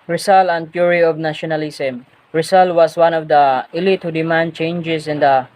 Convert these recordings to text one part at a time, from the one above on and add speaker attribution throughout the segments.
Speaker 1: Rizal and Theory of Nationalism. Rizal was one of the elite who demand changes in the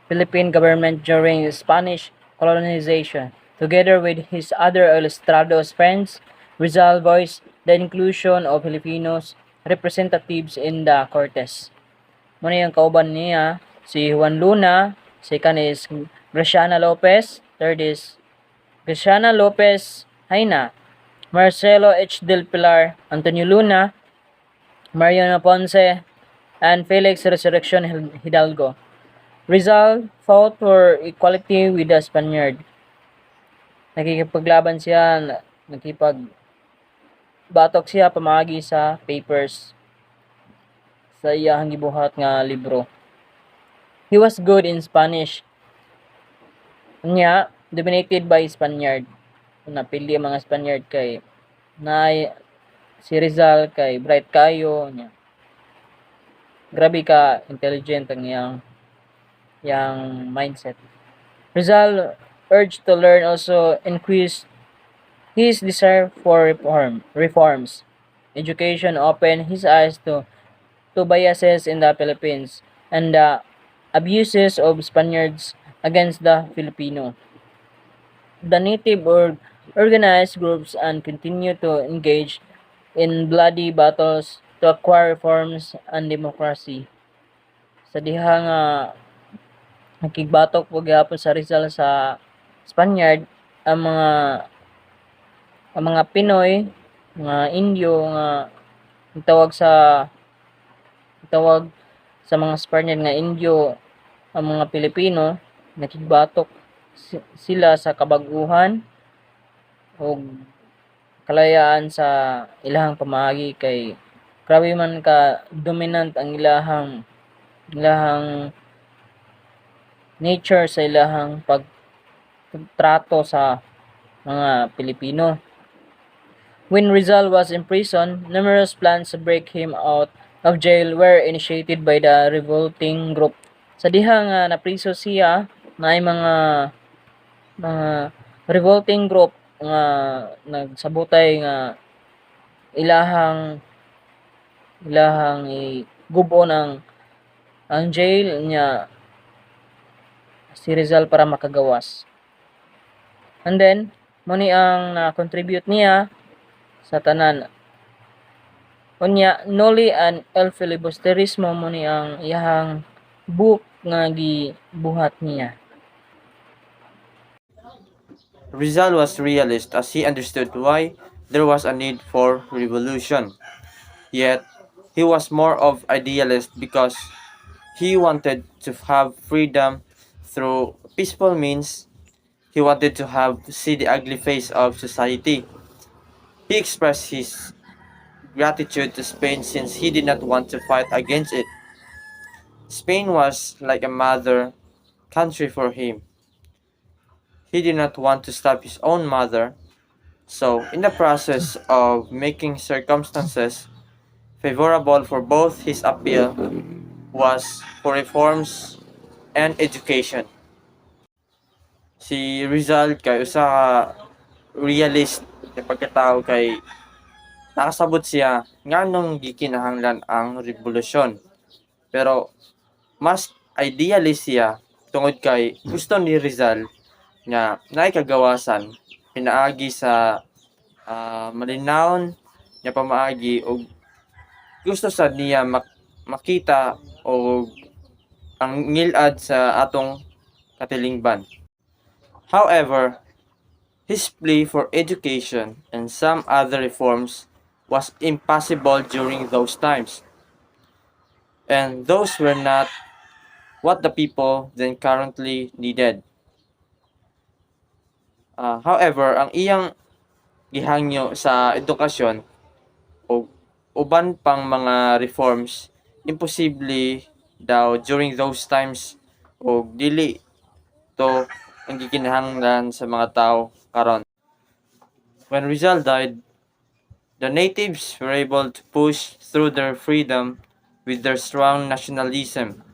Speaker 1: Philippine government during Spanish colonization. Together with his other Ilustrados friends, Rizal voiced the inclusion of Filipinos representatives in the Cortes. Muna yung kauban niya, si Juan Luna, second is Graciana Lopez, third is Graciana Lopez Haina, Marcelo H. Del Pilar, Antonio Luna, Mariano Ponce, and Felix Resurrection Hidalgo. Rizal fought for equality with the Spaniard. Nakikipaglaban siya, nakipagbatok siya pamagi sa papers sa iyang gibuhat nga libro. He was good in Spanish. Nya, dominated by Spaniard. Napili ang mga Spaniard kay na si Rizal kay bright kayo nya. Grabe ka intelligent ang yang mindset. Rizal urged to learn also increased his desire for reforms. Education opened his eyes to biases in the Philippines and the abuses of Spaniards against the Filipino. The native organized groups and continue to engage in bloody battles to acquire reforms and democracy. Sa diha nga nakigbatok po gyapon sa Rizal sa Spaniard ang mga Pinoy, mga Indio nga tawag sa mga Spaniard nga Indio ang mga Pilipino nakigbatok sila sa kabaguhan o kalayaan sa ilahang pamaagi kay grabe man ka dominant ang ilahang nature sa ilahang pagtrato sa mga Pilipino. When Rizal was in prison, numerous plans to break him out of jail were initiated by the revolting group. Sa diha nga napriso siya, na mga revolting group nga nagsabotay nga ilahang gubo ng ang jail niya si Rizal para makagawas. And then, muni ang na-contribute niya sa tanan. Unya, Noli and El Filibusterismo muni ang iyahang book nga gibuhat niya.
Speaker 2: Rizal was realist as he understood why there was a need for revolution. Yet, he was more of idealist because he wanted to have freedom through peaceful means. He wanted to see the ugly face of society. He expressed his gratitude to Spain since he did not want to fight against it. Spain was like a mother country for him. He did not want to stop his own mother, so in the process of making circumstances favorable for both, his appeal was for reforms and education. Si Rizal kay usa ka realist na pagkatao kay nakasabot siya nganong gikinahanglan ang revolusyon. Pero mas idealist siya tungod kay gusto ni Rizal nga naikagawasan pinaagi sa malinawon nga pamaagi og gusto sa niya makita o ang ngilad sa atong katilingban. However, his plea for education and some other reforms was impossible during those times. And those were not what the people then currently needed. However, ang iyang gihangyo sa edukasyon o uban pang mga reforms imposible daw during those times o dili to ang gikinahanglan sa mga tao karon. When Rizal died, the natives were able to push through their freedom with their strong nationalism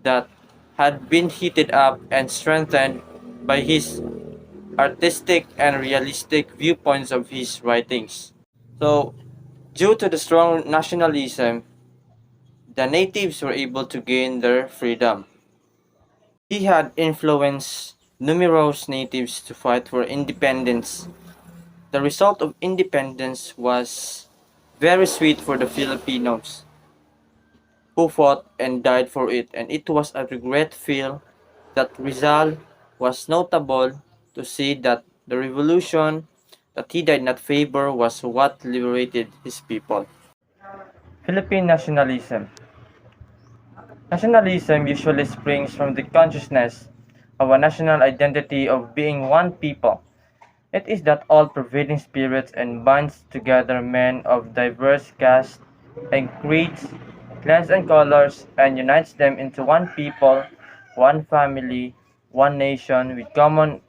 Speaker 2: that had been heated up and strengthened by his artistic and realistic viewpoints of his writings. So, Due to the strong nationalism, the natives were able to gain their freedom. He had influenced numerous natives to fight for independence. The result of independence was very sweet for the Filipinos who fought and died for it, and it was a regret feel that Rizal was notable to see that the revolution that he did not favor was what liberated his people. Philippine nationalism. Nationalism usually springs from the consciousness of a national identity of being one people. It is that all-pervading spirit and binds together men of diverse castes and creeds, clans and colors, and unites them into one people, one family, one nation with common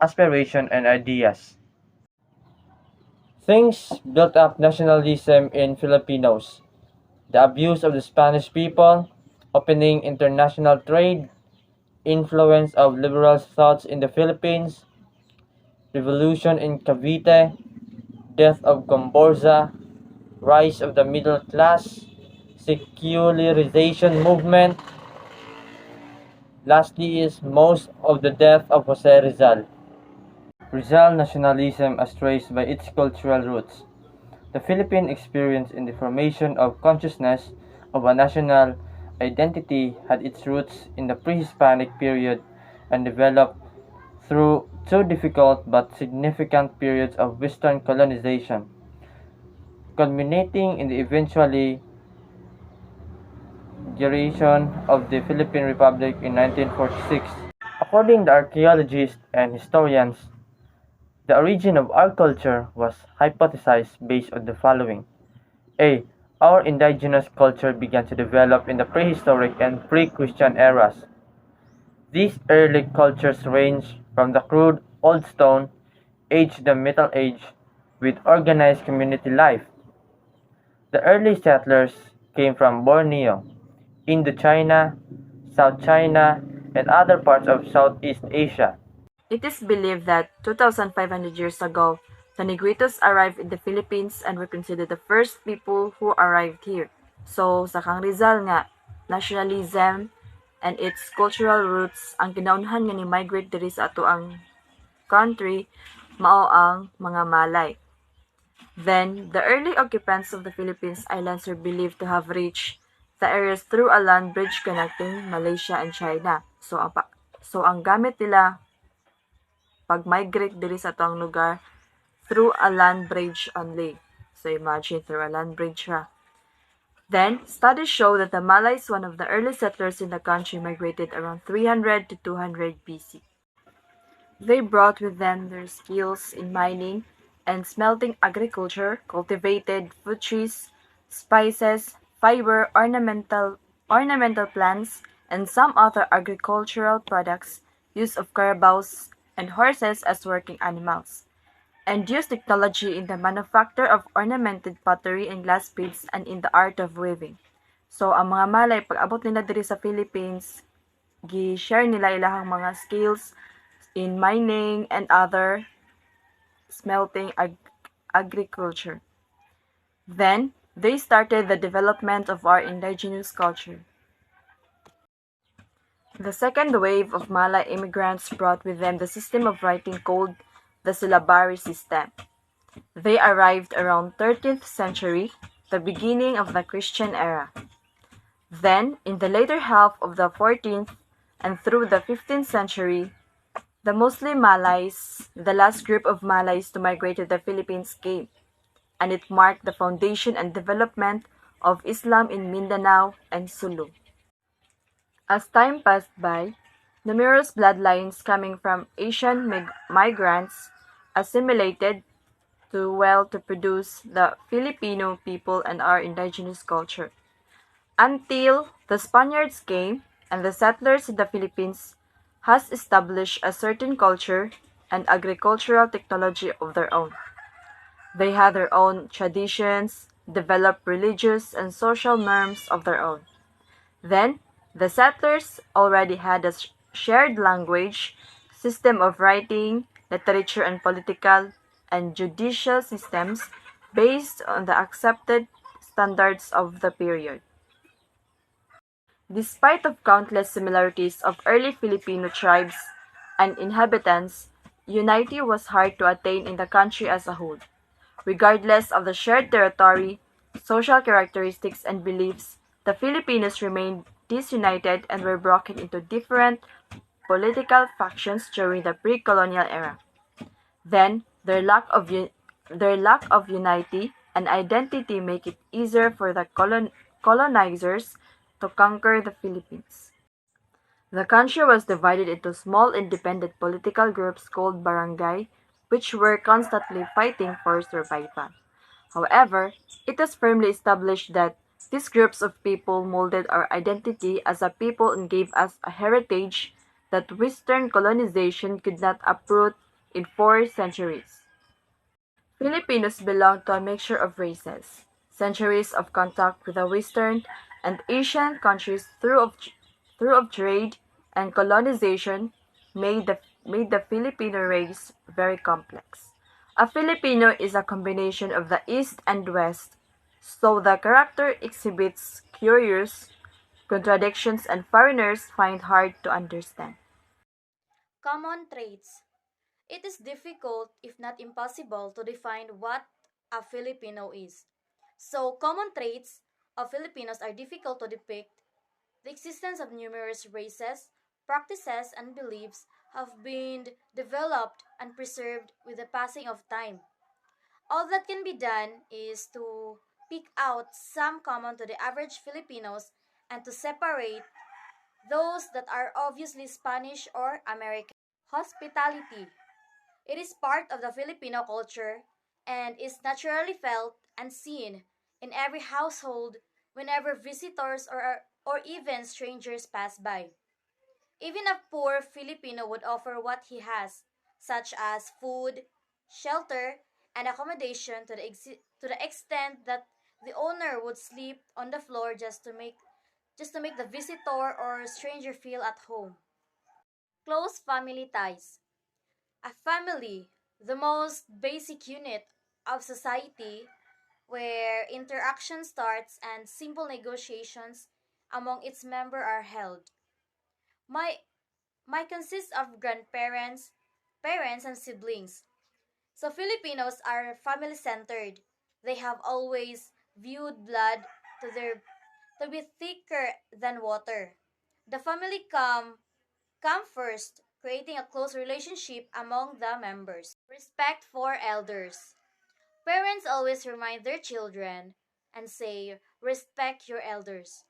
Speaker 2: aspiration and ideas. Things built up nationalism in Filipinos. The abuse of the Spanish people, opening international trade, influence of liberal thoughts in the Philippines, revolution in Cavite, death of Gomborza, rise of the middle class, secularization movement. Lastly is most of the death of Jose Rizal. Rizal nationalism as traced by its cultural roots. The Philippine experience in the formation of consciousness of a national identity had its roots in the pre-Hispanic period and developed through two difficult but significant periods of Western colonization, culminating in the eventually duration of the Philippine Republic in 1946. According to archaeologists and historians, the origin of our culture was hypothesized based on the following. A. Our indigenous culture began to develop in the prehistoric and pre-Christian eras. These early cultures range from the crude Old Stone age to the Middle Age with organized community life. The early settlers came from Borneo, Indochina, South China, and other parts of Southeast Asia.
Speaker 3: It is believed that 2,500 years ago, the Negritos arrived in the Philippines and were considered the first people who arrived here. So, sa kang Rizal nga, nationalism and its cultural roots ang kinaunahan nga ni migrate diri sa ato ang country mao ang mga Malay. Then, the early occupants of the Philippines islands are believed to have reached the areas through a land bridge connecting Malaysia and China. So ang gamit nila pag-migrate diri sa atong lugar through a land bridge only. So imagine through a land bridge ra. Then, studies show that the Malays, one of the early settlers in the country, migrated around 300 to 200 BC. They brought with them their skills in mining and smelting agriculture, cultivated food trees, spices, fiber, ornamental plants, and some other agricultural products, use of carabaos and horses as working animals, and used technology in the manufacture of ornamented pottery and glass beads and in the art of weaving. So, ang mga Malay, pag abot nila diri sa Philippines, gi-share nila ilahang mga skills in mining and other smelting agriculture. Then, they started the development of our indigenous culture. The second wave of Malay immigrants brought with them the system of writing called the syllabary system. They arrived around 13th century, the beginning of the Christian era. Then, in the later half of the 14th and through the 15th century, the Muslim Malays, the last group of Malays to migrate to the Philippines, came, and it marked the foundation and development of Islam in Mindanao and Sulu. As time passed by, numerous bloodlines coming from Asian migrants assimilated to produce the Filipino people and our indigenous culture. Until the Spaniards came and the settlers in the Philippines has established a certain culture and agricultural technology of their own. They had their own traditions, developed religious and social norms of their own. Then, the settlers already had a shared language, system of writing, literature and political and judicial systems based on the accepted standards of the period. Despite of countless similarities of early Filipino tribes and inhabitants, unity was hard to attain in the country as a whole. Regardless of the shared territory, social characteristics, and beliefs, the Filipinos remained disunited and were broken into different political factions during the pre-colonial era. Then, their lack of unity and identity make it easier for the colonizers to conquer the Philippines. The country was divided into small independent political groups called barangay, which were constantly fighting for survival. However, it is firmly established that these groups of people molded our identity as a people and gave us a heritage that Western colonization could not uproot in 4 centuries. Filipinos belong to a mixture of races. Centuries of contact with the Western and Asian countries through of trade and colonization made the Filipino race very complex. A Filipino is a combination of the East and West, so the character exhibits curious contradictions and foreigners find hard to understand.
Speaker 4: Common traits. It is difficult, if not impossible, to define what a Filipino is. So, common traits of Filipinos are difficult to depict. The existence of numerous races, practices, and beliefs have been developed and preserved with the passing of time. All that can be done is to pick out some common to the average Filipinos and to separate those that are obviously Spanish or American. Hospitality. It is part of the Filipino culture and is naturally felt and seen in every household whenever visitors or even strangers pass by. Even a poor Filipino would offer what he has, such as food, shelter, and accommodation to the extent that the owner would sleep on the floor just to make the visitor or stranger feel at home. Close family ties. A family, the most basic unit of society where interaction starts and simple negotiations among its members are held. My my consists of grandparents, parents, and siblings. So Filipinos are family centered. They have always viewed blood to their to be thicker than water. The family come first, creating a close relationship among the members. Respect for elders. Parents always remind their children and say, respect your elders.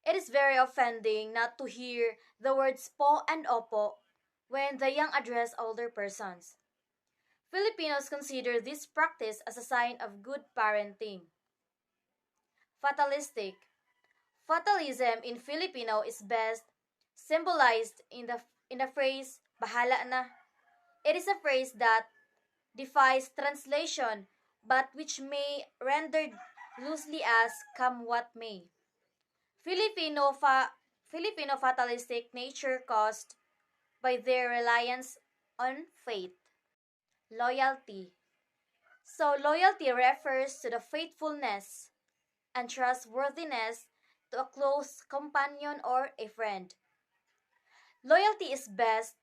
Speaker 4: It is very offending not to hear the words po and opo when the young address older persons. Filipinos consider this practice as a sign of good parenting. Fatalistic. Fatalism in Filipino is best symbolized in the phrase bahala na. It is a phrase that defies translation but which may rendered loosely as come what may. Filipino fa- Filipino fatalistic nature caused by their reliance on faith. Loyalty. So loyalty refers to the faithfulness and trustworthiness to a close companion or a friend. Loyalty is best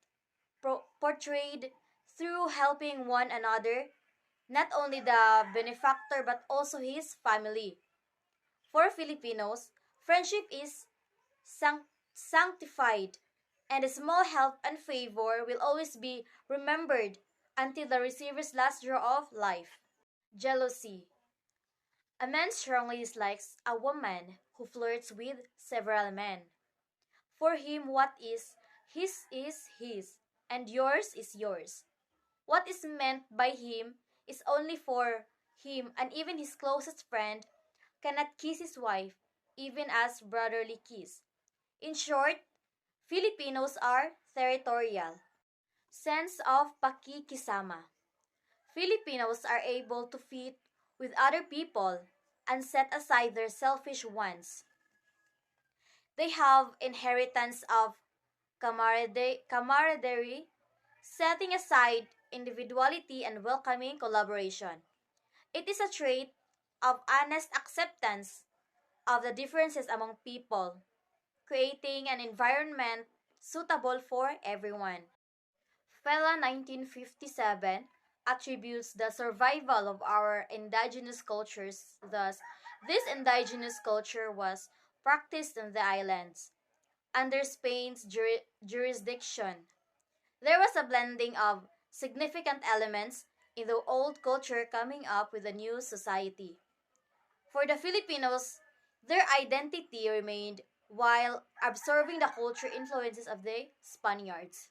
Speaker 4: portrayed through helping one another, not only the benefactor but also his family. For Filipinos, friendship is sanctified, and a small help and favor will always be remembered until the receiver's last draw of life. Jealousy. A man strongly dislikes a woman who flirts with several men. For him, what is his, and yours is yours. What is meant by him is only for him, and even his closest friend cannot kiss his wife, even as brotherly kiss. In short, Filipinos are territorial. Sense of pakikisama. Filipinos are able to fit with other people and set aside their selfish wants. They have inheritance of camaraderie, setting aside individuality and welcoming collaboration. It is a trait of honest acceptance of the differences among people, creating an environment suitable for everyone. Fela 1957 attributes the survival of our indigenous cultures, thus, this indigenous culture was practiced in the islands under Spain's jurisdiction. There was a blending of significant elements in the old culture coming up with a new society. For the Filipinos, their identity remained while absorbing the culture influences of the Spaniards.